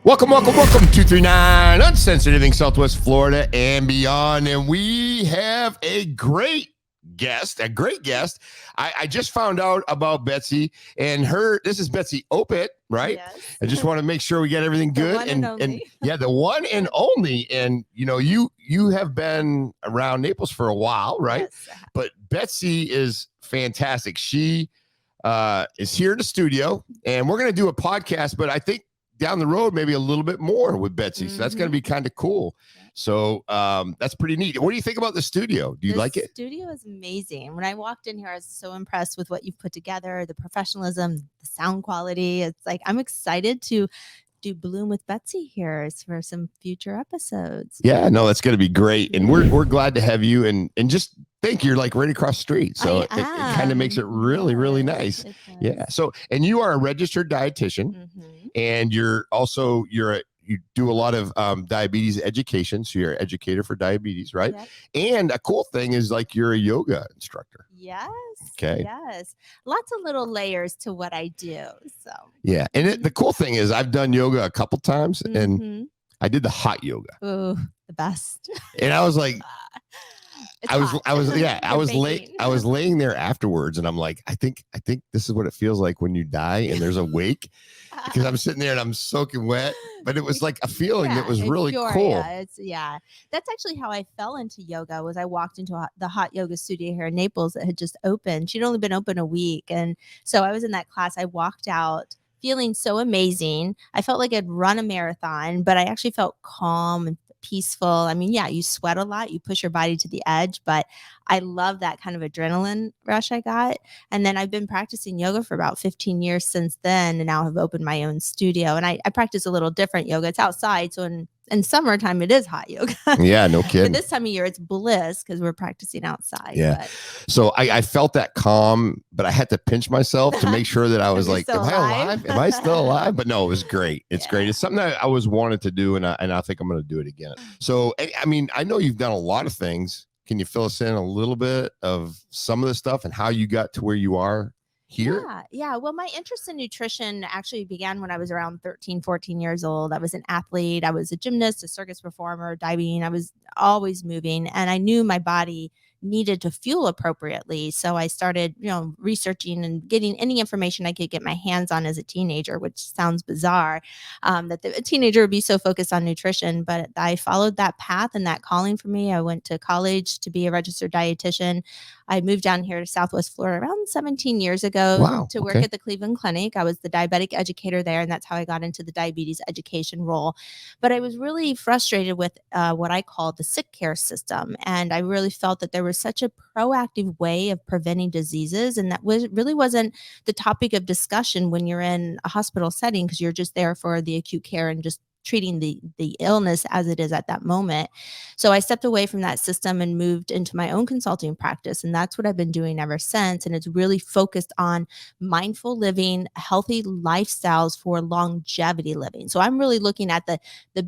Welcome, 239 Uncensored, everything Southwest Florida and beyond. And we have a great guest. I just found out about Betsy and this is Betsy Opyt, right? Yes. I just want to make sure we get everything good. And yeah, the one and only. And you have been around Naples for a while, right? Yes. But Betsy is fantastic. She is here in the studio and we're going to do a podcast, but I think down the road, maybe a little bit more with Betsy. Mm-hmm. So that's going to be kind of cool. So that's pretty neat. What do you think about the studio? Do you like it? The studio is amazing. When I walked in here, I was so impressed with what you've put together, the professionalism, the sound quality. It's like, I'm excited to do Bloom with Betsy here for some future episodes. Yeah, no, that's going to be great. And we're glad to have you. And just think you're like right across the street. So it kind of makes it really, really nice. Yeah. So, and you are a registered dietitian, mm-hmm. and you do a lot of diabetes education. So you're an educator for diabetes, right? Yep. And a cool thing is like you're a yoga instructor. Yes. Okay. Yes. Lots of little layers to what I do. So yeah. And the cool thing is I've done yoga a couple times, mm-hmm. and I did the hot yoga. Oh, the best. And I was like, I was laying there afterwards and I'm like, I think this is what it feels like when you die and there's a wake, because I'm sitting there and I'm soaking wet, but it was like a feeling that was really cool. That's actually how I fell into yoga. Was I walked into the hot yoga studio here in Naples that had just opened. She'd only been open a week. And so I was in that class. I walked out feeling so amazing. I felt like I'd run a marathon, but I actually felt calm and peaceful. I mean, yeah, you sweat a lot, you push your body to the edge, but I love that kind of adrenaline rush I got. And then I've been practicing yoga for about 15 years since then, and now have opened my own studio. And I practice a little different yoga. It's outside, so in summertime, it is hot yoga. Yeah, no kidding. But this time of year, it's bliss because we're practicing outside. Yeah. But so I felt that calm, but I had to pinch myself to make sure that I was like, am I alive? Am I still alive? But no, it was great. It's great. It's something that I always wanted to do, and I think I'm going to do it again. So, I mean, I know you've done a lot of things. Can you fill us in a little bit of some of the stuff and how you got to where you are here? Yeah. Well, my interest in nutrition actually began when I was around 13, 14 years old. I was an athlete. I was a gymnast, a circus performer, diving. I was always moving, and I knew my body needed to fuel appropriately. So I started, researching and getting any information I could get my hands on as a teenager, which sounds bizarre, that a teenager would be so focused on nutrition. But I followed that path and that calling for me. I went to college to be a registered dietitian. I moved down here to Southwest Florida around 17 years ago to work at the Cleveland Clinic. I was the diabetic educator there, and that's how I got into the diabetes education role. But I was really frustrated with what I call the sick care system. And I really felt that there was such a proactive way of preventing diseases, and that really wasn't the topic of discussion when you're in a hospital setting, because you're just there for the acute care and just treating the illness as it is at that moment. So I stepped away from that system and moved into my own consulting practice. And that's what I've been doing ever since. And it's really focused on mindful living, healthy lifestyles for longevity living. So I'm really looking at the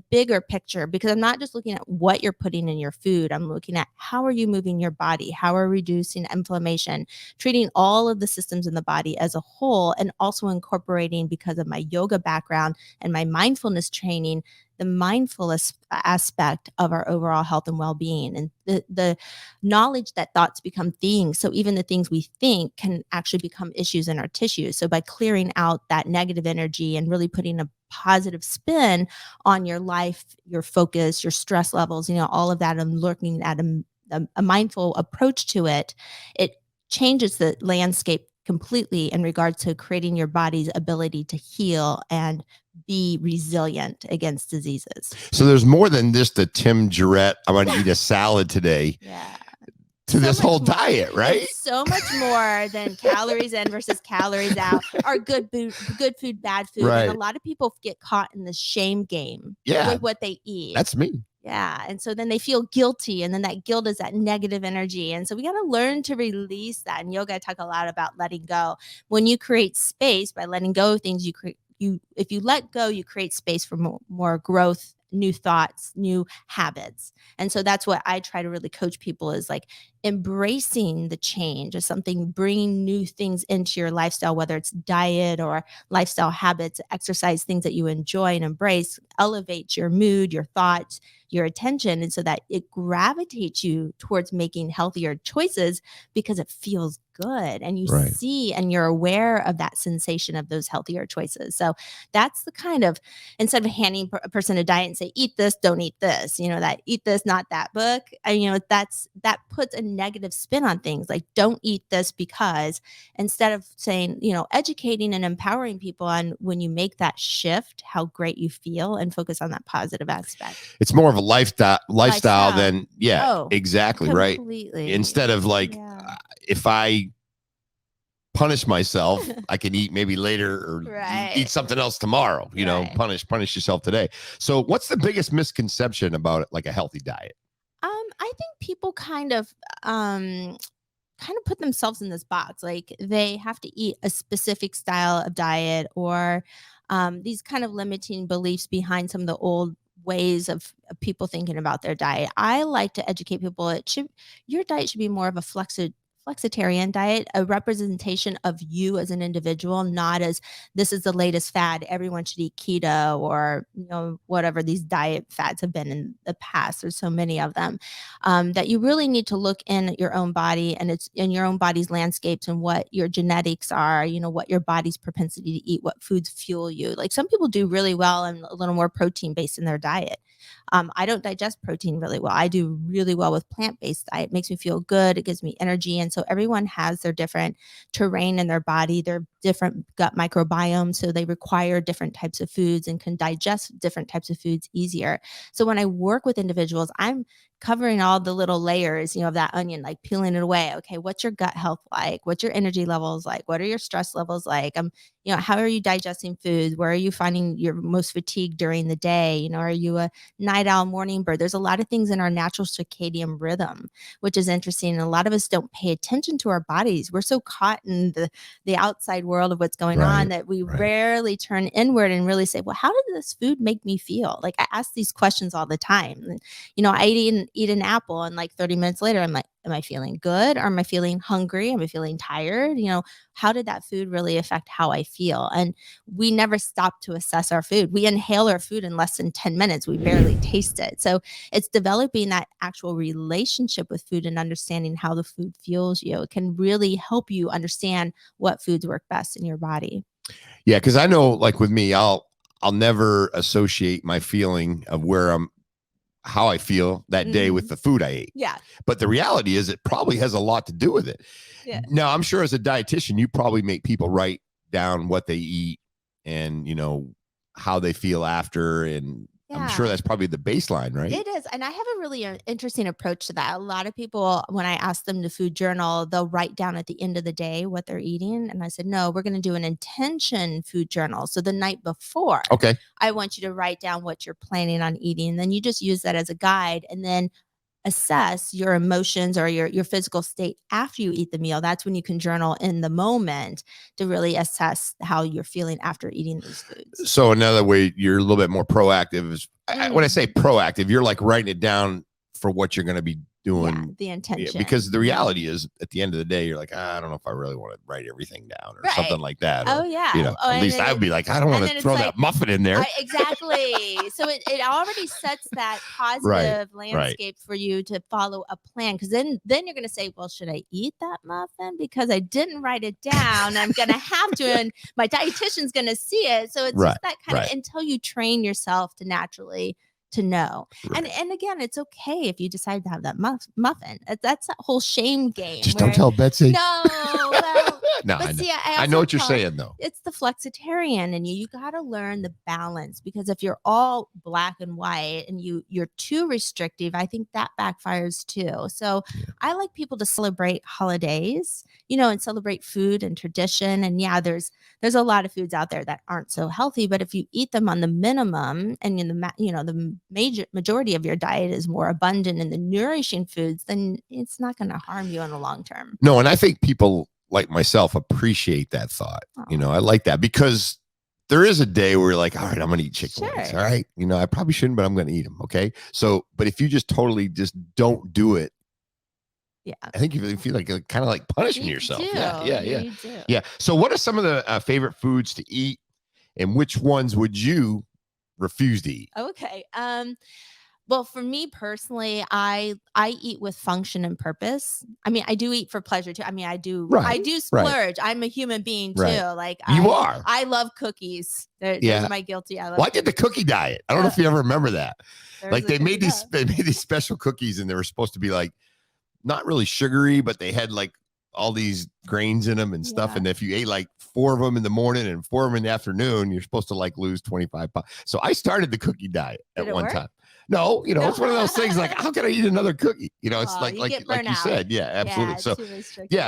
bigger picture, because I'm not just looking at what you're putting in your food. I'm looking at how are you moving your body? How are reducing inflammation, treating all of the systems in the body as a whole, and also incorporating, because of my yoga background and my mindfulness training, the mindfulness aspect of our overall health and well-being, and the knowledge that thoughts become things. So even the things we think can actually become issues in our tissues. So by clearing out that negative energy and really putting a positive spin on your life, your focus, your stress levels, all of that, and looking at a mindful approach to it, it changes the landscape completely in regards to creating your body's ability to heal and be resilient against diseases. So there's more than just the Tim Jarrett, I want to eat a salad today. Yeah. To this whole diet, right? It's so much more than calories in versus calories out, or good food, bad food. Right. And a lot of people get caught in the shame game with what they eat. That's me. Yeah. And so then they feel guilty, and then that guilt is that negative energy. And so we got to learn to release that. In yoga, I talk a lot about letting go. When you create space by letting go of things, if you let go, you create space for more growth, new thoughts, new habits. And so that's what I try to really coach people is like, embracing the change of something, bringing new things into your lifestyle, whether it's diet or lifestyle habits, exercise, things that you enjoy and embrace, elevates your mood, your thoughts, your attention. And so that it gravitates you towards making healthier choices because it feels good. And you see and you're aware of that sensation of those healthier choices. So that's the kind of, instead of handing a person a diet and say, eat this, don't eat this, that eat this, not that book. And, that puts a negative spin on things, like don't eat this because, instead of saying, educating and empowering people on when you make that shift, how great you feel, and focus on that positive aspect. It's more of a lifestyle than, exactly. Completely. Right. Instead of like, if I punish myself, I can eat maybe later or eat something else tomorrow, punish yourself today. So what's the biggest misconception about like a healthy diet? I think people kind of put themselves in this box, like they have to eat a specific style of diet, or these kind of limiting beliefs behind some of the old ways of people thinking about their diet. I like to educate people. Your diet should be more of a flexitarian diet, a representation of you as an individual, not as this is the latest fad, everyone should eat keto, or whatever these diet fads have been in the past. There's so many of them, that you really need to look in at your own body, and it's in your own body's landscapes, and what your genetics are, what your body's propensity to eat, what foods fuel you. Like some people do really well and a little more protein based in their diet. I don't digest protein really well. I do really well with plant-based diet. It makes me feel good. It gives me energy. And so everyone has their different terrain in their body, their different gut microbiome. So they require different types of foods and can digest different types of foods easier. So when I work with individuals, I'm covering all the little layers, of that onion, like peeling it away. Okay, what's your gut health like? What's your energy levels like? What are your stress levels like? How are you digesting foods? Where are you finding you're most fatigued during the day? Are you a night owl, morning bird? There's a lot of things in our natural circadian rhythm, which is interesting. And a lot of us don't pay attention to our bodies. We're so caught in the outside world of what's going on that we rarely turn inward and really say, well, how did this food make me feel? Like I ask these questions all the time. I eat an apple, and like 30 minutes later, I'm like, am I feeling good? Or am I feeling hungry? Am I feeling tired? How did that food really affect how I feel? And we never stop to assess our food. We inhale our food in less than 10 minutes. We barely taste it. So it's developing that actual relationship with food and understanding how the food fuels you. It can really help you understand what foods work best in your body. Yeah, because I know, like with me, I'll never associate my feeling of how I feel that day with the food I ate. Yeah. But the reality is it probably has a lot to do with it. Yeah. Now, I'm sure as a dietitian, you probably make people write down what they eat and, how they feel after. And I'm sure that's probably the baseline, right? It is. And I have a really interesting approach to that. A lot of people, when I ask them to food journal, they'll write down at the end of the day what they're eating. And I said, no, we're going to do an intention food journal. So the night before, I want you to write down what you're planning on eating. And then you just use that as a guide, and then assess your emotions or your physical state after you eat the meal. That's when you can journal in the moment to really assess how you're feeling after eating those foods. So another way you're a little bit more proactive is, when I say proactive, you're like writing it down for what you're going to be doing. The intention. Because the reality is, at the end of the day, you're like, I don't know if I really want to write everything down or something like that. Or, at least I would be like, I don't want to throw that muffin in there. Exactly. So it already sets that positive landscape for you to follow a plan. Because then you're going to say, well, should I eat that muffin? Because I didn't write it down. I'm going to have to, and my dietitian's going to see it. So it's just that kind of, until you train yourself to naturally to know. And again, it's okay if you decide to have that muffin. That's that whole shame game. Just don't tell Betsy. No, well, no, but see, I know what you're saying though. It's the flexitarian, and you got to learn the balance, because if you're all black and white and you're too restrictive, I think that backfires too. So I like people to celebrate holidays, and celebrate food and tradition. And there's a lot of foods out there that aren't so healthy, but if you eat them on the minimum, and the majority of your diet is more abundant in the nourishing foods, then it's not going to harm you in the long term. No, and I think people like myself appreciate that thought. I like that, because there is a day where you're like, all right, I'm going to eat chicken wings. All right. I probably shouldn't, but I'm going to eat them. Okay. So, but if you just totally just don't do it, Yeah. I think you feel like kind of like punishing yourself. Yeah. You do. Yeah. So what are some of the favorite foods to eat, and which ones would you refuse to eat? Okay. Well, for me personally, I eat with function and purpose. I mean, I do eat for pleasure too. I mean, I do splurge. I'm a human being too. Right. Like You are. I love cookies. There's my guilty. I love. Well, I did the cookie diet. I don't know if you ever remember that. Like they made these special cookies, and they were supposed to be like not really sugary, but they had like all these grains in them and stuff. And if you ate like 4 of them in the morning and 4 of them in the afternoon, you're supposed to like lose 25 pounds. So I started the cookie diet at one time. No, it's one of those things like, how can I eat another cookie? It's like you said. Yeah, absolutely.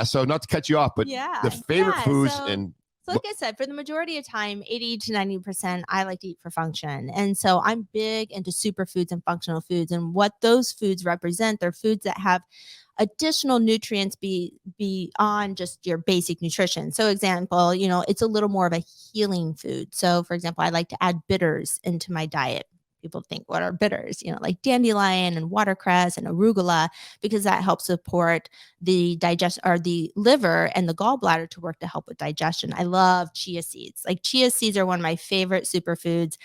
So not to cut you off, but the favorite foods and. So like I said, for the majority of time, 80 to 90%, I like to eat for function. And so I'm big into superfoods and functional foods. And what those foods represent, they're foods that have additional nutrients beyond just your basic nutrition. So example, it's a little more of a healing food. So for example, I like to add bitters into my diet. People think, what are bitters? Like dandelion and watercress and arugula, because that helps support the the liver and the gallbladder to work to help with digestion. I love chia seeds. Like chia seeds are one of my favorite superfoods.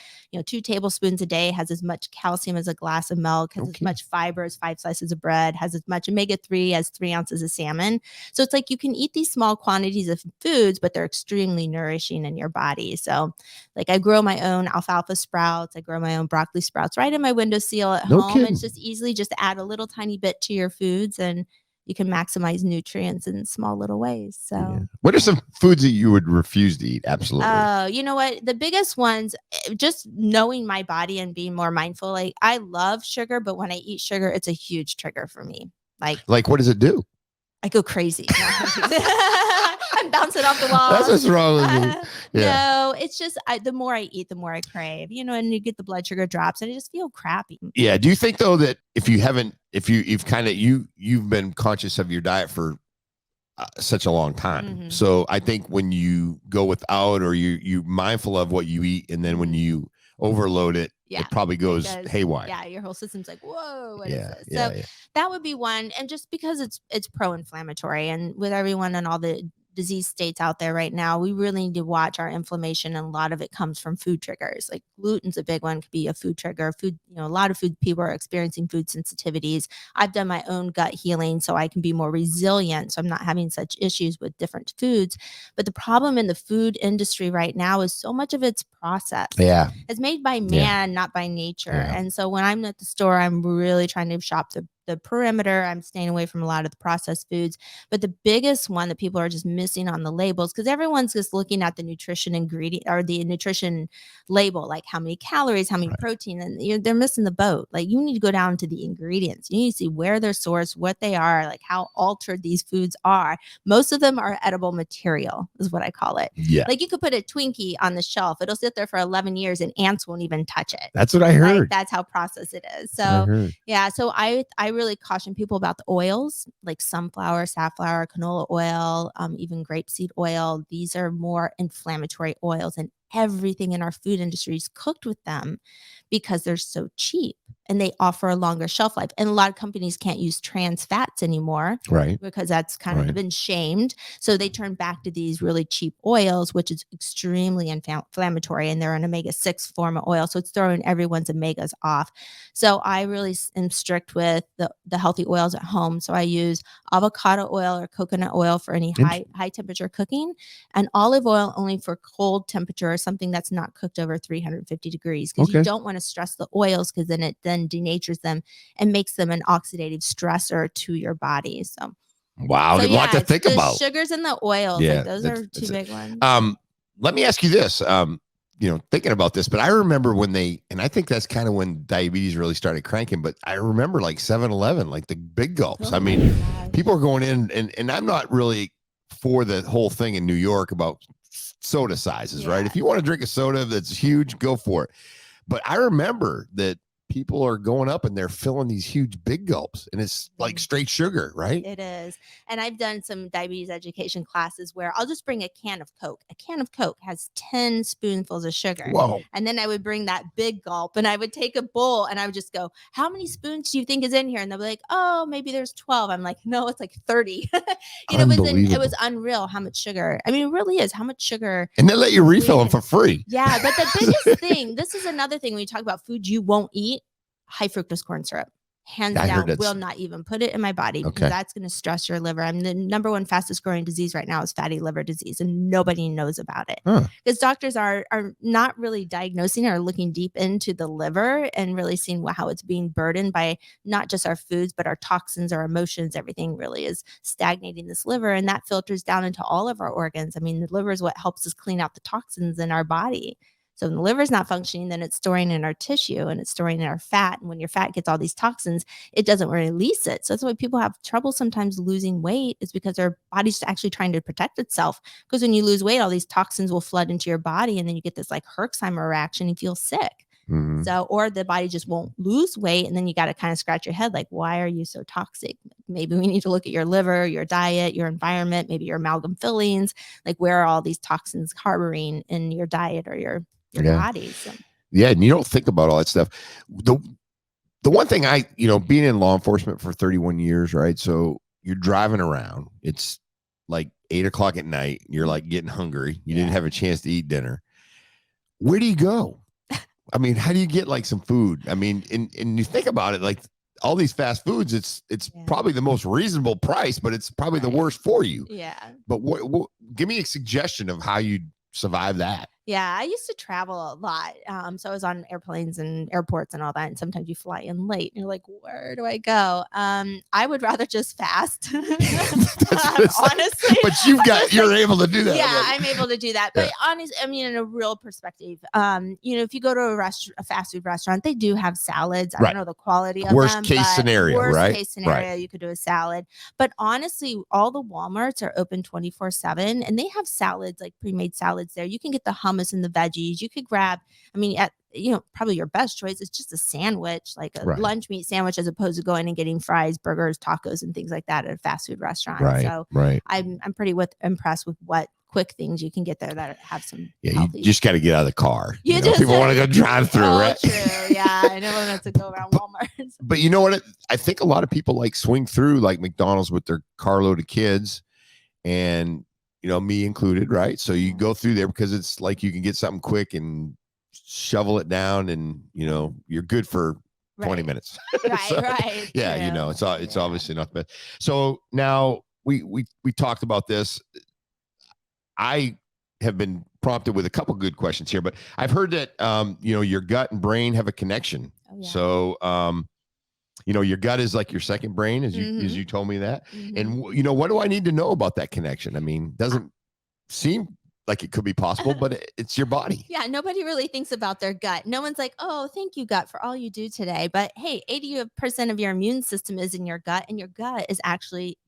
2 tablespoons a day has as much calcium as a glass of milk, has as much fiber as 5 slices of bread, has as much omega-3 as 3 ounces of salmon. So it's like you can eat these small quantities of foods, but they're extremely nourishing in your body. So like I grow my own alfalfa sprouts. I grow my own broccoli sprouts right in my windowsill at home. Kidding. It's just easily just add a little tiny bit to your foods, and you can maximize nutrients in small little ways. So what are some foods that you would refuse to eat? Absolutely. You know what? The biggest ones, just knowing my body and being more mindful. Like I love sugar, but when I eat sugar, it's a huge trigger for me. Like what does it do? I go crazy. I'm bouncing off the wall. That's what's wrong with me. No, it's just the more I eat, the more I crave. And you get the blood sugar drops, and I just feel crappy. Yeah. Do you think though that if you've been conscious of your diet for such a long time, so I think when you go without, or you mindful of what you eat, and then when you overload it, it probably goes haywire. Yeah, your whole system's like, whoa, what is this? So that would be one. And just because it's pro-inflammatory, and with everyone and all the disease states out there right now, we really need to watch our inflammation, and a lot of it comes from food triggers. Like gluten's a big one, could be a food trigger. A lot of food people are experiencing food sensitivities. I've done my own gut healing so I can be more resilient, so I'm not having such issues with different foods. But the problem in the food industry right now is so much of it's processed. Yeah, it's made by man, not by nature. And so when I'm at the store, I'm really trying to shop the perimeter. I'm staying away from a lot of the processed foods. But the biggest one that people are just missing on the labels, because everyone's just looking at the nutrition ingredient or the nutrition label, like how many calories, how many protein, and they're missing the boat. Like you need to go down to the ingredients. You need to see where they're sourced, what they are, like how altered these foods are. Most of them are edible material, is what I call it. Yeah. Like you could put a Twinkie on the shelf. It'll sit there for 11 years and ants won't even touch it. That's what I heard. Like, that's how processed it is. So so I really caution people about the oils, like sunflower, safflower, canola oil, even grapeseed oil. These are more inflammatory oils, and everything in our food industry is cooked with them because they're so cheap and they offer a longer shelf life. And a lot of companies can't use trans fats anymore, right? Because that's kind of been shamed. So they turn back to these really cheap oils, which is extremely inflammatory, and they're an omega-6 form of oil. So it's throwing everyone's omegas off. So I really am strict with the healthy oils at home. So I use avocado oil or coconut oil for any high temperature cooking, and olive oil only for cold temperature, or something that's not cooked over 350 degrees, because you don't want to stress the oils, because then it denatures them and makes them an oxidative stressor to your body. So wow, a lot to think about. Sugars and the oils, those are two big ones. Let me ask you this. Thinking about this, but I remember when and I think that's kind of when diabetes really started cranking, but I remember like 7-Eleven, like the big gulps. I mean, people are going in, and I'm not really for the whole thing in New York about soda sizes, right? If you want to drink a soda that's huge, go for it. But I remember that people are going up and they're filling these huge big gulps, and it's like straight sugar, right? It is. And I've done some diabetes education classes where I'll just bring a can of Coke. A can of Coke has 10 spoonfuls of sugar. Whoa. And then I would bring that big gulp and I would take a bowl and I would just go, how many spoons do you think is in here? And they'll be like, oh, maybe there's 12. I'm like, no, it's like 30. It was unreal how much sugar. I mean, it really is how much sugar. And they let you refill them for free. Yeah. But the biggest thing, this is another thing when you talk about food you won't eat, high fructose corn syrup. Hands down, will not even put it in my body because that's going to stress your liver. I mean, the number one fastest growing disease right now is fatty liver disease, and nobody knows about it because doctors are not really diagnosing or looking deep into the liver and really seeing how it's being burdened by not just our foods, but our toxins, our emotions. Everything really is stagnating this liver, and that filters down into all of our organs. I mean, the liver is what helps us clean out the toxins in our body. So when the liver's not functioning, then it's storing in our tissue and it's storing in our fat. And when your fat gets all these toxins, it doesn't release it. So that's why people have trouble sometimes losing weight, is because their body's actually trying to protect itself. Because when you lose weight, all these toxins will flood into your body, and then you get this like Herxheimer reaction. You feel sick. Mm-hmm. So, or the body just won't lose weight. And then you got to kind of scratch your head, like, why are you so toxic? Maybe we need to look at your liver, your diet, your environment, maybe your amalgam fillings, like where are all these toxins harboring in your diet or your body. So. Yeah. And you don't think about all that stuff. The one thing being in law enforcement for 31 years, right? So you're driving around, it's like 8:00 at night. You're like getting hungry. You didn't have a chance to eat dinner. Where do you go? I mean, how do you get like some food? I mean, and you think about it, like all these fast foods, it's probably the most reasonable price, but it's probably the worst for you. Yeah. But what give me a suggestion of how you survive that. Yeah, I used to travel a lot. So I was on airplanes and airports and all that. And sometimes you fly in late and you're like, where do I go? I would rather just fast. Honestly. But you're able to do that. Yeah, I'm able to do that. But honestly, I mean, in a real perspective, if you go to a fast food restaurant, they do have salads. I don't know the quality of worst them. Case scenario, right? Worst case scenario, you could do a salad. But honestly, all the Walmarts are open 24/7 and they have salads, like pre-made salads there. You can get the hummus and the veggies. You could grab, probably your best choice is just a sandwich, like a lunch meat sandwich, as opposed to going and getting fries, burgers, tacos, and things like that at a fast food restaurant. So I'm pretty impressed with what quick things you can get there that have some. Yeah, you just got to get out of the car. People want to go drive through, right? True. Yeah, I know one has to go around Walmart. But you know what? I think a lot of people like swing through like McDonald's with their carload of kids, and me included, right? So you go through there because it's like you can get something quick and shovel it down, and you're good for 20 minutes. Right. Yeah, it's obviously not bad. So now we talked about this. I have been prompted with a couple good questions here, but I've heard that your gut and brain have a connection. Oh, yeah. So your gut is like your second brain, as you told me that. Mm-hmm. And what do I need to know about that connection? I mean, doesn't seem like it could be possible, but it's your body. Yeah, nobody really thinks about their gut. No one's like, oh, thank you, gut, for all you do today. But hey, 80% of your immune system is in your gut, and your gut is actually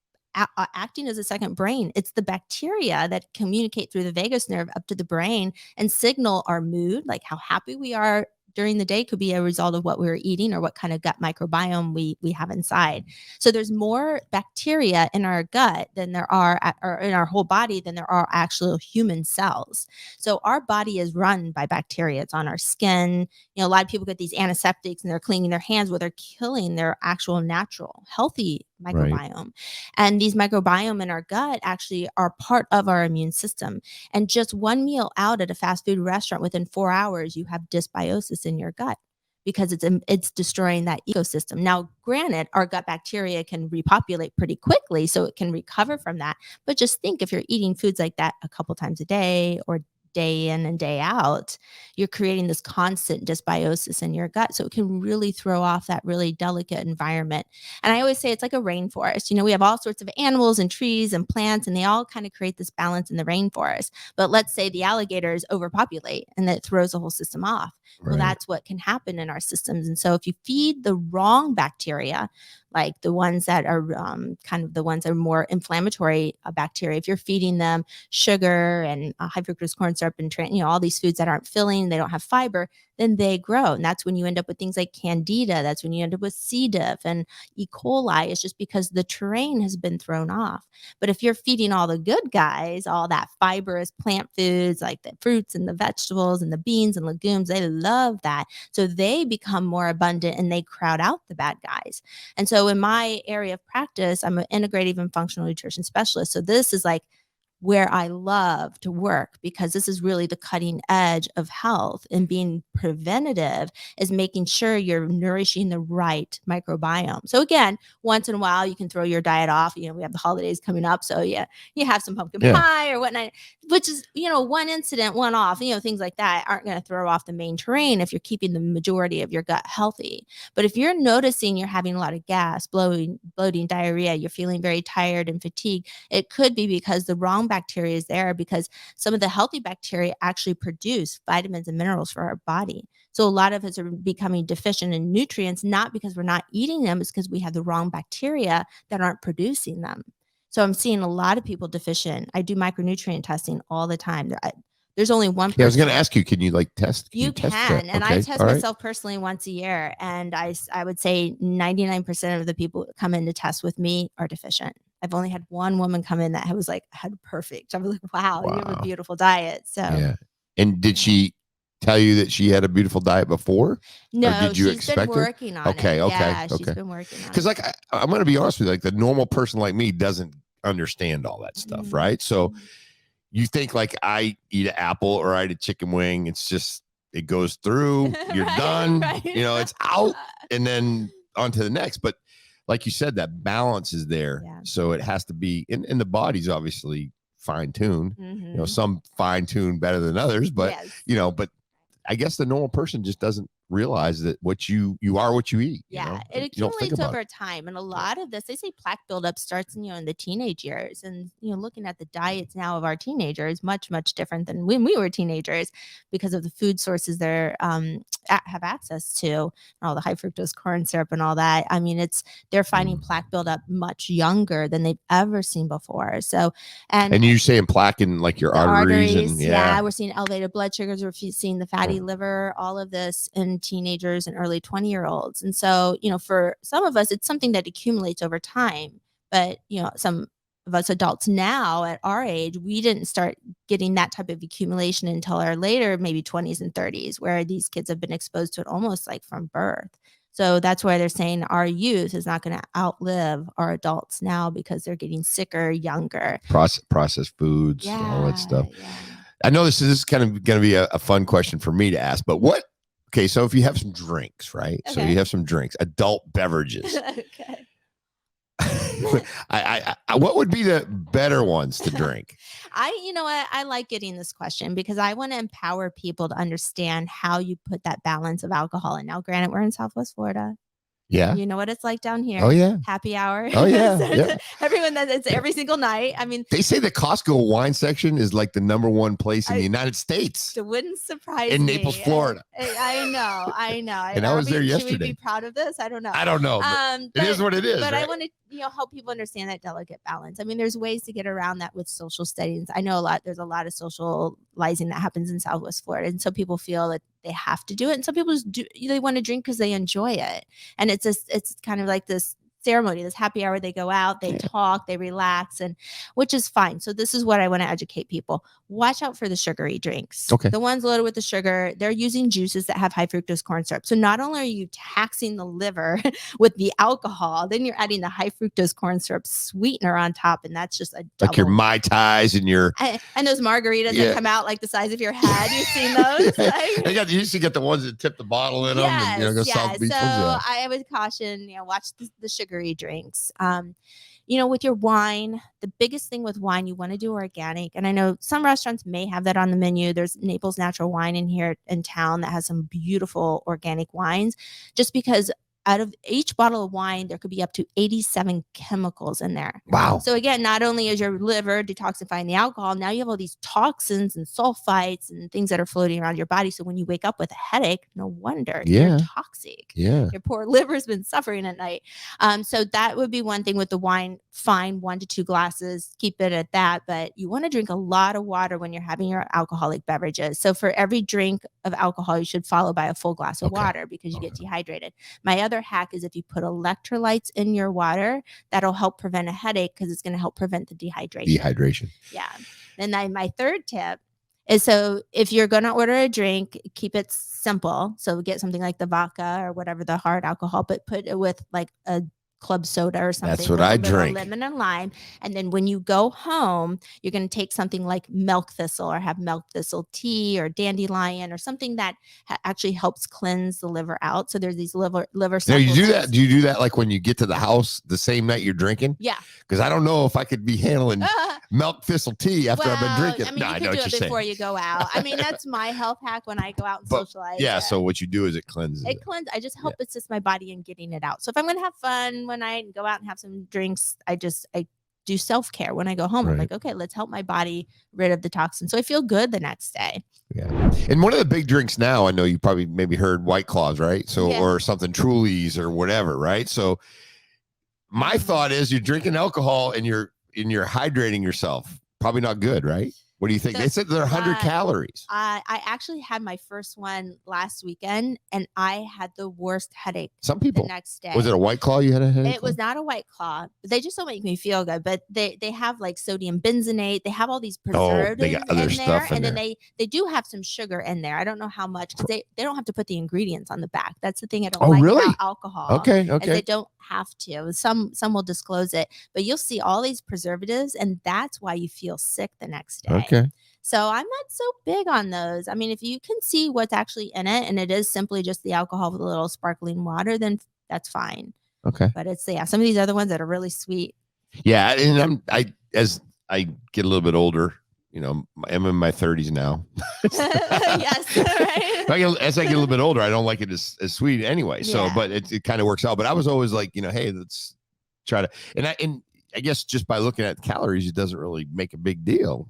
acting as a second brain. It's the bacteria that communicate through the vagus nerve up to the brain and signal our mood, like how happy we are during the day could be a result of what we were eating or what kind of gut microbiome we have inside. So there's more bacteria in our gut than there are or in our whole body than there are actual human cells. So our body is run by bacteria. It's on our skin. A lot of people get these antiseptics and they're cleaning their hands. Well, they're killing their actual natural healthy microbiome. Right. And these microbiome in our gut actually are part of our immune system. And just one meal out at a fast food restaurant, within 4 hours, you have dysbiosis in your gut because it's destroying that ecosystem. Now, granted, our gut bacteria can repopulate pretty quickly, so it can recover from that. But just think, if you're eating foods like that a couple times a day or day in and day out, you're creating this constant dysbiosis in your gut. So it can really throw off that really delicate environment. And I always say it's like a rainforest. We have all sorts of animals and trees and plants, and they all kind of create this balance in the rainforest. But let's say the alligators overpopulate and that throws the whole system off. Right. Well, that's what can happen in our systems. And so if you feed the wrong bacteria, like the ones that are kind of the ones that are more inflammatory bacteria, if you're feeding them sugar and high fructose corn syrup and all these foods that aren't filling, they don't have fiber, then they grow. And that's when you end up with things like candida. That's when you end up with C. diff and E. coli. It's just because the terrain has been thrown off. But if you're feeding all the good guys, all that fibrous plant foods like the fruits and the vegetables and the beans and legumes, they love that. So they become more abundant and they crowd out the bad guys. And so in my area of practice, I'm an integrative and functional nutrition specialist. So this is like where I love to work, because this is really the cutting edge of health, and being preventative is making sure you're nourishing the right microbiome. So again, once in a while you can throw your diet off. We have the holidays coming up. So yeah, you have some pumpkin pie or whatnot, which is, one incident, one off, things like that aren't going to throw off the main terrain if you're keeping the majority of your gut healthy. But if you're noticing you're having a lot of gas, bloating, diarrhea, you're feeling very tired and fatigued, it could be because the wrong bacteria is there, because some of the healthy bacteria actually produce vitamins and minerals for our body. So a lot of us are becoming deficient in nutrients, not because we're not eating them, it's because we have the wrong bacteria that aren't producing them. So I'm seeing a lot of people deficient. I do micronutrient testing all the time. There's only one person. Yeah, I was going to ask you, can you test? You test can. that? And I test myself personally once a year. And I would say 99% of the people that come in to test with me are deficient. I've only had one woman come in that had perfect. I was like, wow, you have a beautiful diet. So yeah. And did she tell you that she had a beautiful diet before? No, or did you she's been working on it. Yeah, she's been working on it. Because I'm going to be honest with you, the normal person like me doesn't understand all that stuff, right? So you think I eat an apple or I eat a chicken wing, it's just, it goes through, you're done, it's out, and then on to the next. But like you said, that balance is there. Yeah. So it has to be, and the body's obviously fine-tuned, some fine-tuned better than others, but, but I guess the normal person just doesn't realize that you are what you eat. Yeah, it accumulates over time. And a lot of this, they say plaque buildup starts in the teenage years. And looking at the diets now of our teenagers, much, much different than when we were teenagers, because of the food sources they're have access to, and all the high fructose corn syrup and all that. I mean, they're finding plaque buildup much younger than they've ever seen before. So, and you're saying plaque in your arteries, and yeah, we're seeing elevated blood sugars, we're seeing the fatty liver, all of this in teenagers and early 20-year-olds. And so, for some of us, it's something that accumulates over time. But, some of us adults now at our age, we didn't start getting that type of accumulation until our later, maybe 20s and 30s, where these kids have been exposed to it almost like from birth. So that's why they're saying our youth is not going to outlive our adults now, because they're getting sicker younger. Processed foods, all that stuff. Yeah. I know this is kind of going to be a fun question for me to ask, but so if you have some drinks, right? Okay. So you have some drinks, adult beverages. Okay. What would be the better ones to drink? I like getting this question, because I want to empower people to understand how you put that balance of alcohol. And now, granted, we're in Southwest Florida. Yeah. You know what it's like down here. Oh, yeah. Happy hour. Oh, yeah. So yeah. Everyone, it's every single night. I mean, they say the Costco wine section is the number one place in the United States. It wouldn't surprise me. In Naples, Florida. I know. And I was there yesterday. Should we be proud of this? I don't know. But it is what it is. But right? I want to help people understand that delicate balance. I mean, there's ways to get around that with social settings. I know there's a lot of socializing that happens in Southwest Florida. And some people feel that they have to do it. And some people they want to drink because they enjoy it. And it's kind of like this ceremony, this happy hour. They go out, they talk, they relax, and which is fine. So this is what I want to educate people. Watch out for the sugary drinks. Okay. The ones loaded with the sugar, they're using juices that have high fructose corn syrup. So not only are you taxing the liver with the alcohol, then you're adding the high fructose corn syrup sweetener on top. And that's just a double. Like your Mai Tais and your... And those margaritas that come out like the size of your head. You've seen those? You used to get the ones that tip the bottle in them. And, South Beach so I would caution, watch the sugary drinks. With your wine, the biggest thing with wine, you want to do organic. And I know some restaurants may have that on the menu. There's Naples Natural Wine in here in town that has some beautiful organic wines, just because out of each bottle of wine, there could be up to 87 chemicals in there. Wow. So again, not only is your liver detoxifying the alcohol, now you have all these toxins and sulfites and things that are floating around your body. So when you wake up with a headache, no wonder you're toxic. Yeah. Your poor liver's been suffering at night. So that would be one thing with the wine. Fine, 1 to 2 glasses, keep it at that. But you want to drink a lot of water when you're having your alcoholic beverages. So for every drink of alcohol, you should follow by a full glass of water because you get dehydrated. My other hack is if you put electrolytes in your water, that'll help prevent a headache because it's going to help prevent the dehydration. Yeah. And then my third tip is, so if you're going to order a drink, keep it simple. So get something like the vodka or whatever, the hard alcohol, but put it with like a club soda or something. That's what I drink. Lemon and lime. And then when you go home, you're going to take something like milk thistle or have milk thistle tea or dandelion or something that actually helps cleanse the liver out. So there's these liver Now you do that. Do you do that like when you get to the house the same night you're drinking? Yeah. Because I don't know if I could be handling milk thistle tea after I've been drinking. I mean, you could do it before you go out. I mean, that's my health hack when I go out and socialize. Yeah. So what you do is it cleanses. I just help assist my body in getting it out. So if I'm going to have fun one night and go out and have some drinks, I do self-care when I go home. I'm like, okay, let's help my body rid of the toxins. So I feel good the next day. Yeah. And one of the big drinks now, I know you probably maybe heard White Claws, right? So, or something Trulies or whatever, right? So my thought is you're drinking alcohol and you're hydrating yourself. Probably not good, right? What do you think? They said they're 100 calories. I actually had my first one last weekend, and I had the worst headache. Some people the next day. Was it a White Claw you had a headache? It was not a White Claw. They just don't make me feel good. But they have like sodium benzenate. They have all these preservatives they got other in stuff there, in and there. then they do have some sugar in there. I don't know how much because they don't have to put the ingredients on the back. That's the thing I don't like about alcohol. Okay. They don't have to. Some will disclose it, but you'll see all these preservatives, and that's why you feel sick the next day. Okay. So I'm not so big on those. I mean, if you can see what's actually in it and it is simply just the alcohol with a little sparkling water, then that's fine. Okay. But it's some of these other ones that are really sweet. Yeah, and as I get a little bit older, I'm in my 30s now. Yes, right. As I get a little bit older, I don't like it as sweet anyway. So, but it kind of works out. But I was always like, hey, let's try to. And I guess just by looking at the calories, it doesn't really make a big deal.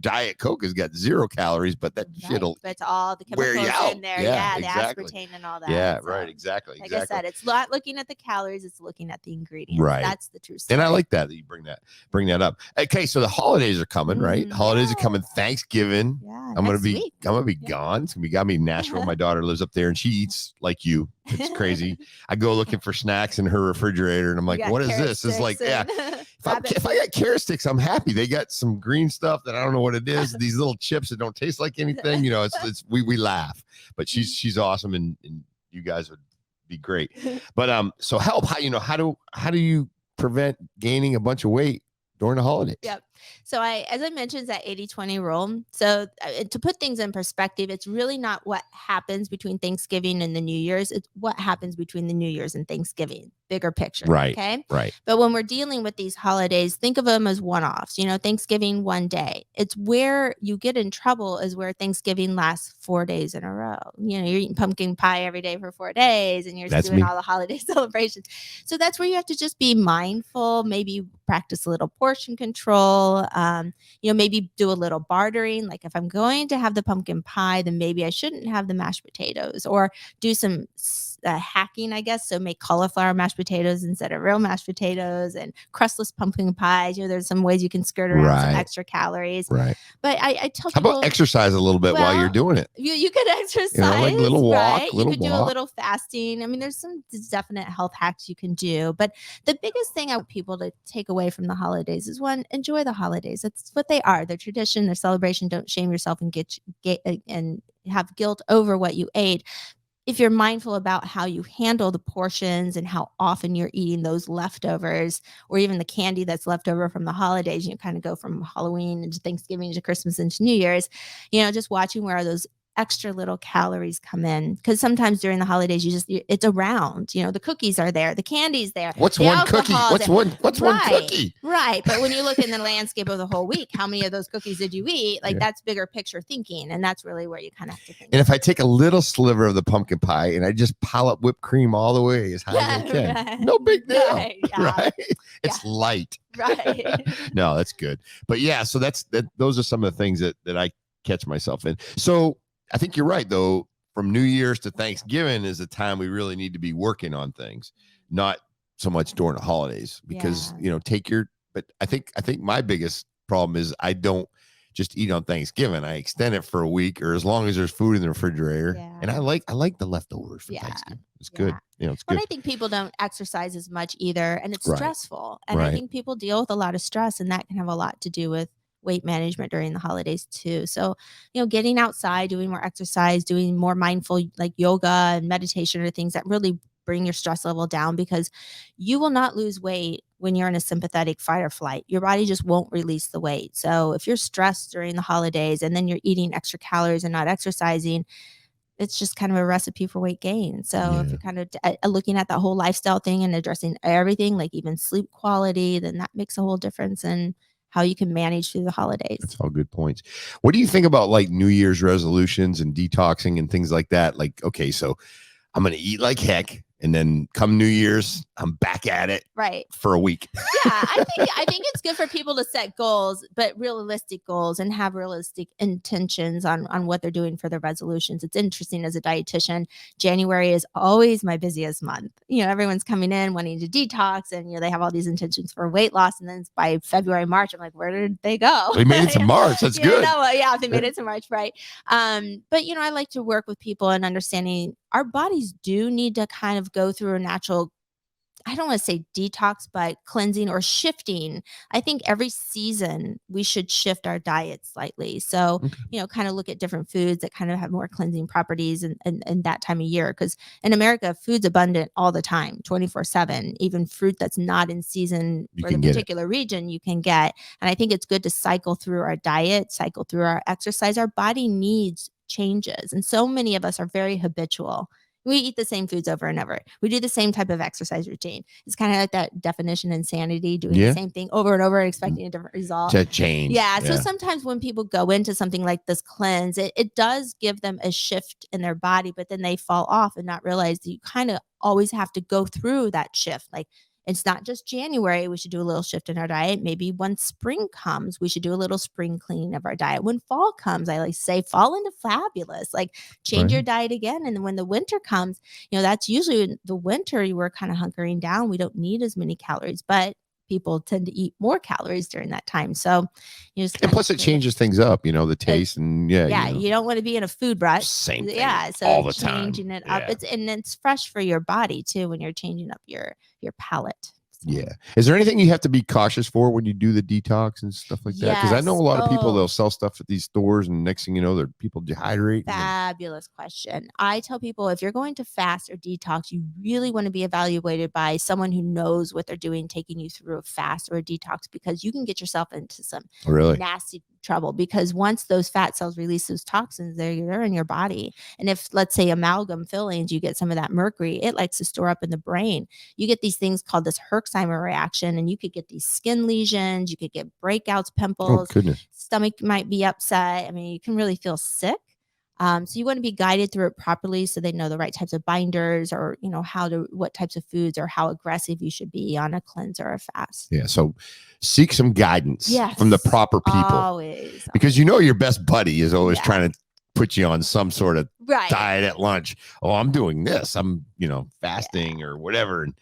Diet Coke has got 0 calories, but that shit'll but it's all the wear chemicals you out. in there. Yeah, the exactly. aspartame and all that. Yeah, so, right. Exactly. Like I said, it's not looking at the calories; it's looking at the ingredients. Right. That's the true story. And I like that you bring that up. Okay, so the holidays are coming, right? Holidays are coming. Thanksgiving. Yeah, I'm gonna be gone. It's gonna be in Nashville. My daughter lives up there, and she eats like you. It's crazy. I go looking for snacks in her refrigerator, and I'm like, "What is this?" It's like, if I got carrot sticks, I'm happy. They got some green stuff that I don't know what it is. These little chips that don't taste like anything. It's we laugh, but she's awesome, and you guys would be great. But so help. How do you prevent gaining a bunch of weight during the holidays? Yep. So as I mentioned, that 80-20 rule. So to put things in perspective, it's really not what happens between Thanksgiving and the New Year's. It's what happens between the New Year's and Thanksgiving. Bigger picture. Right. Okay. Right. But when we're dealing with these holidays, think of them as one-offs. Thanksgiving one day. It's where you get in trouble is where Thanksgiving lasts 4 days in a row. You're eating pumpkin pie every day for 4 days, and you're doing all the holiday celebrations. So that's where you have to just be mindful. Maybe practice a little portion control. Maybe do a little bartering. Like if I'm going to have the pumpkin pie, then maybe I shouldn't have the mashed potatoes, or do some hacking, I guess. So make cauliflower mashed potatoes instead of real mashed potatoes, and crustless pumpkin pies. There's some ways you can skirt around some extra calories. Right. But I tell people, how about exercise a little bit while you're doing it? You could exercise, like little walk, right? Little you could walk. do a little fasting. I mean, there's some definite health hacks you can do. But the biggest thing I want people to take away from the holidays is, one, enjoy the holidays. That's what they are. They're tradition, their celebration. Don't shame yourself and get and have guilt over what you ate. If you're mindful about how you handle the portions and how often you're eating those leftovers, or even the candy that's left over from the holidays, you kind of go from Halloween into Thanksgiving to Christmas into New Year's, just watching where those extra little calories come in, because sometimes during the holidays it's around, the cookies are there, the candy's there. What's one cookie? What's one cookie? Right. But when you look in the landscape of the whole week, how many of those cookies did you eat? Like that's bigger picture thinking. And that's really where you kind of have to think. And if I take a little sliver of the pumpkin pie and I just pile up whipped cream all the way as high as I can, right. no big deal. Right. Yeah. Right? It's light. Right. No, that's good. But yeah, so those are some of the things that I catch myself in. So I think you're right, though. From New Year's to Thanksgiving is the time we really need to be working on things, not so much during the holidays, because but I think my biggest problem is I don't just eat on Thanksgiving. I extend it for a week or as long as there's food in the refrigerator. Yeah. And I like the leftovers for Thanksgiving. It's good. It's good. But I think people don't exercise as much either, and it's stressful. And I think people deal with a lot of stress, and that can have a lot to do with weight management during the holidays too. So, getting outside, doing more exercise, doing more mindful like yoga and meditation are things that really bring your stress level down, because you will not lose weight when you're in a sympathetic fight or flight. Your body just won't release the weight. So if you're stressed during the holidays and then you're eating extra calories and not exercising, it's just kind of a recipe for weight gain. So if you're kind of looking at that whole lifestyle thing and addressing everything, like even sleep quality, then that makes a whole difference in how you can manage through the holidays. That's all good points. What do you think about like New Year's resolutions and detoxing and things like that? Like, okay, so I'm going to eat like heck, and then come New Year's, I'm back at it for a week. I think it's good for people to set goals, but realistic goals, and have realistic intentions on what they're doing for their resolutions. It's interesting as a dietitian, January is always my busiest month. Everyone's coming in wanting to detox, and they have all these intentions for weight loss. And then by February, March, I'm like, where did they go? We made it to March. That's good. They made it to March, right? But I like to work with people and understanding our bodies do need to kind of go through a natural, I don't want to say detox, but cleansing or shifting. I think every season we should shift our diet slightly. So, kind of look at different foods that kind of have more cleansing properties in that time of year. Because in America, food's abundant all the time, 24/7. Even fruit that's not in season for the particular region, you can get. And I think it's good to cycle through our diet, cycle through our exercise. Our body needs changes. And so many of us are very habitual. We eat the same foods over and over. We do the same type of exercise routine. It's kind of like that definition insanity, doing the same thing over and over, expecting a different result. To change. So sometimes when people go into something like this cleanse, it does give them a shift in their body, but then they fall off and not realize that you kind of always have to go through that shift. Like, it's not just January. We should do a little shift in our diet. Maybe when spring comes, we should do a little spring cleaning of our diet. When fall comes, I like say fall into fabulous, like change your diet again. And then when the winter comes, that's usually in the winter, you were kind of hunkering down. We don't need as many calories, but people tend to eat more calories during that time. So and plus it changes things up, the taste and you don't want to be in a food rut. Same thing. So all the changing time. it up. It's fresh for your body too when you're changing up your palate. Yeah. Is there anything you have to be cautious for when you do the detox and stuff like that? Because I know a lot of people, they'll sell stuff at these stores, and next thing you know, people dehydrate. Fabulous question. I tell people, if you're going to fast or detox, you really want to be evaluated by someone who knows what they're doing, taking you through a fast or a detox, because you can get yourself into some nasty trouble, because once those fat cells release those toxins, they're in your body. And if, let's say, amalgam fillings, you get some of that mercury, it likes to store up in the brain. You get these things called this Herxheimer reaction, and you could get these skin lesions, you could get breakouts, pimples, stomach might be upset. I mean, you can really feel sick. So you want to be guided through it properly, so they know the right types of binders, or what types of foods, or how aggressive you should be on a cleanse or a fast. Yeah. So seek some guidance from the proper people. Always. Because your best buddy is always trying to put you on some sort of diet at lunch. Oh, I'm doing this. I'm, fasting or whatever. And,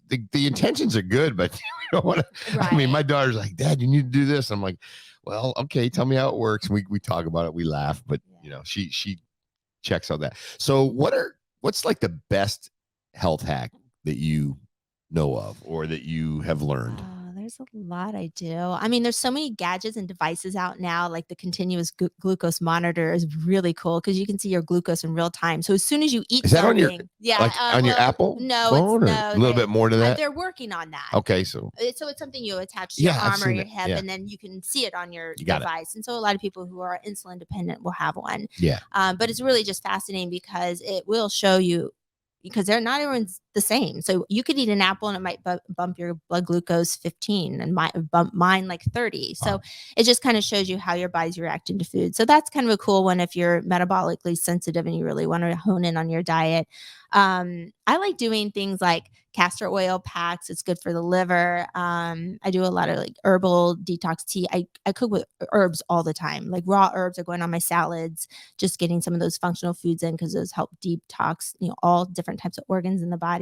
the intentions are good, but you don't want to. I mean, my daughter's like, Dad, you need to do this. I'm like, well, okay, tell me how it works. And we talk about it, we laugh, but she checks on that. So what's like the best health hack that you know of or that you have learned? There's a lot I do. I mean, there's so many gadgets and devices out now, like the continuous glucose monitor is really cool because you can see your glucose in real time. So as soon as you eat Is that something, on your Apple no, phone, or no, a little bit more to that? they're working on that. Okay, so it's something you attach to your arm or your hip, yeah. and then you can see it on your got device. And so a lot of people who are insulin dependent will have one. Yeah. But it's really just fascinating because it will show you, because they're not everyone's the same. So you could eat an apple and it might bump your blood glucose 15 and bump mine like 30. So it just kind of shows you how your body's reacting to food. So that's kind of a cool one if you're metabolically sensitive and you really want to hone in on your diet. I like doing things like castor oil packs. It's good for the liver. I do a lot of like herbal detox tea. I cook with herbs all the time. Like raw herbs are going on my salads, just getting some of those functional foods in because those help detox, all different types of organs in the body.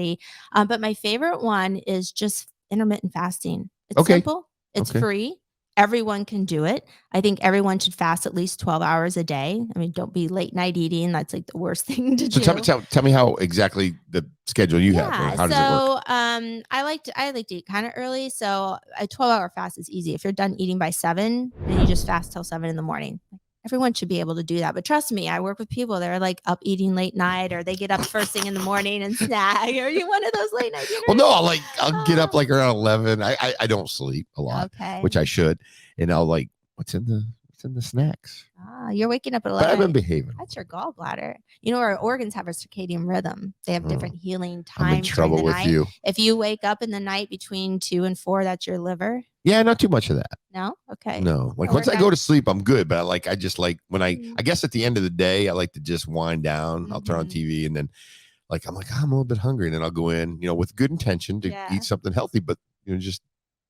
But my favorite one is just intermittent fasting. It's simple. It's free. Everyone can do it. I think everyone should fast at least 12 hours a day. I mean, don't be late night eating. That's like the worst thing to do. So tell me how exactly the schedule you have. Or how does it work? I like to eat kind of early. So a 12-hour fast is easy. If you're done eating by 7, then you just fast till 7 in the morning. Everyone should be able to do that. But trust me, I work with people that are like up eating late night, or they get up first thing in the morning and snack. Are you one of those late night eaters? Well, no, I'll get up like around 11. I don't sleep a lot, which I should. And I'll like, what's in the snacks? You're waking up at 11. But I've been behaving. That's your gallbladder. Our organs have a circadian rhythm. They have different healing times. I'm in trouble with you. If you wake up in the night between 2 and 4, that's your liver. Yeah, not too much of that. No? Okay. No. Like once I go to sleep, I'm good. But I just like when I guess at the end of the day, I like to just wind down. I'll turn on TV and then I'm like, I'm a little bit hungry. And then I'll go in, with good intention to eat something healthy, but just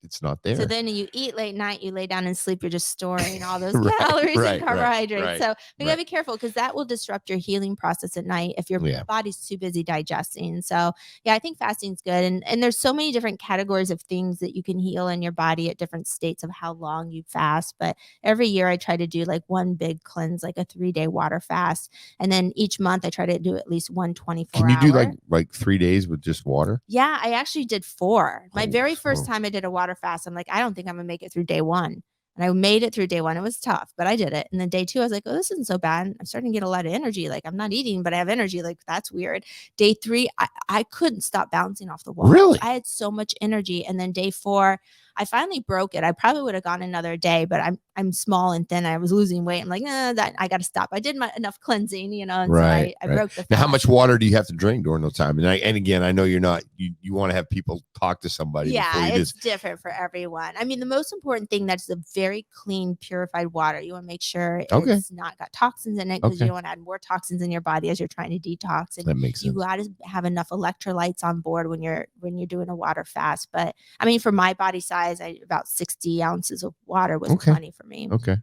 it's not there. So then you eat late night, you lay down and sleep, you're just storing all those calories and carbohydrates. So we gotta be careful because that will disrupt your healing process at night if your body's too busy digesting. So I think fasting's good. And there's so many different categories of things that you can heal in your body at different states of how long you fast. But every year I try to do like one big cleanse, like a 3-day water fast. And then each month I try to do at least 124 hour. Can you do like 3 days with just water? Yeah, I actually did 4. My very first time I did a water fast, I'm like, I don't think I'm gonna make it through day 1. And I made it through day 1. It was tough, but I did it. And then day 2, I was like, oh, this isn't so bad. I'm starting to get a lot of energy. Like I'm not eating, but I have energy. Like that's weird. Day 3, I couldn't stop bouncing off the wall. Really? I had so much energy. And then day 4, I finally broke it. I probably would have gone another day, but I'm small and thin. I was losing weight. I'm like, that I got to stop. I did enough cleansing, and so I broke the fast. Now, how much water do you have to drink during those time? And again, I know you're not. You want to have people talk to somebody. Yeah, it's different for everyone. I mean, the most important thing that's a very clean, purified water. You want to make sure it's not got toxins in it because you don't want to add more toxins in your body as you're trying to detox. And that makes sense. You got to have enough electrolytes on board when you're doing a water fast. But I mean, for my body size, about 60 ounces of water was plenty for me. Okay.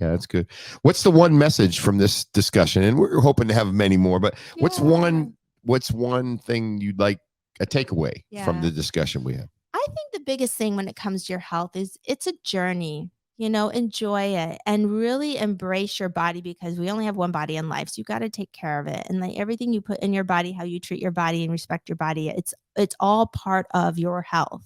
Yeah, that's good. What's the one message from this discussion? And we're hoping to have many more, but what's one thing you'd like a takeaway from the discussion we have? I think the biggest thing when it comes to your health is it's a journey. Enjoy it and really embrace your body because we only have one body in life. So you got to take care of it. And like everything you put in your body, how you treat your body and respect your body, it's all part of your health.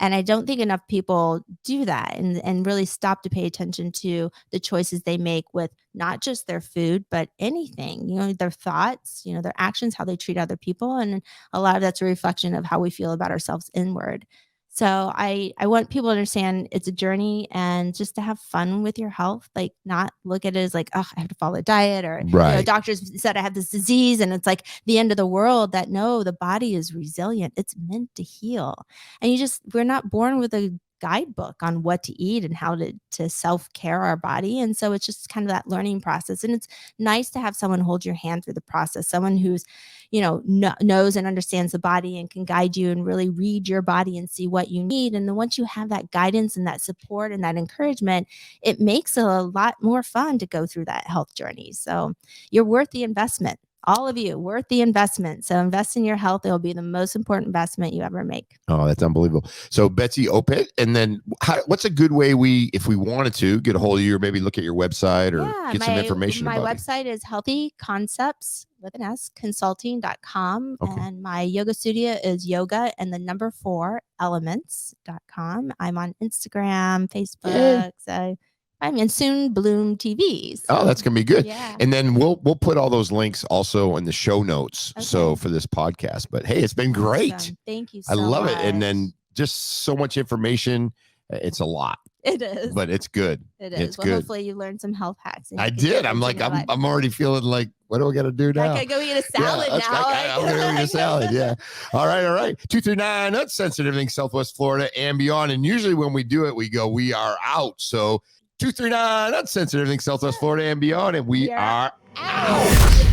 And I don't think enough people do that and really stop to pay attention to the choices they make with not just their food, but anything, their thoughts, their actions, how they treat other people. And a lot of that's a reflection of how we feel about ourselves inward. So I want people to understand it's a journey and just to have fun with your health, like not look at it as like, oh, I have to follow a diet or doctors said I have this disease and it's like the end of the world. That no, the body is resilient. It's meant to heal. And we're not born with a guidebook on what to eat and how to self-care our body. And so it's just kind of that learning process. And it's nice to have someone hold your hand through the process, someone who's, knows and understands the body and can guide you and really read your body and see what you need. And then once you have that guidance and that support and that encouragement, it makes it a lot more fun to go through that health journey. So you're worth the investment. All of you, worth the investment. So invest in your health. It will be the most important investment you ever make. Oh, that's unbelievable. So Betsy Opyt, and then what's a good way if we wanted to get a hold of you or maybe look at your website or get some information about My website is healthyconcepts.consulting.com. Okay. And my yoga studio is yoga and the number 4 elements.com. I'm on Instagram, Facebook. So I'm in Soon Bloom TV. So. Oh, that's going to be good. Yeah. And then we'll put all those links also in the show notes. Okay. So for this podcast, but hey, it's been great. Awesome. Thank you so much. I love it. And then just so much information. It's a lot. It is. But it's good. It is. Well, hopefully you learned some health hacks. I did. I'm like, I'm already feeling like, what do I got to do now? I could go eat a salad now. I'm going to eat a salad. Yeah. All right. 239 Uncensored, everything Southwest Florida and beyond. And usually when we do it, we are out. So 239 Uncensored, everything Southwest Florida and beyond. And we are out.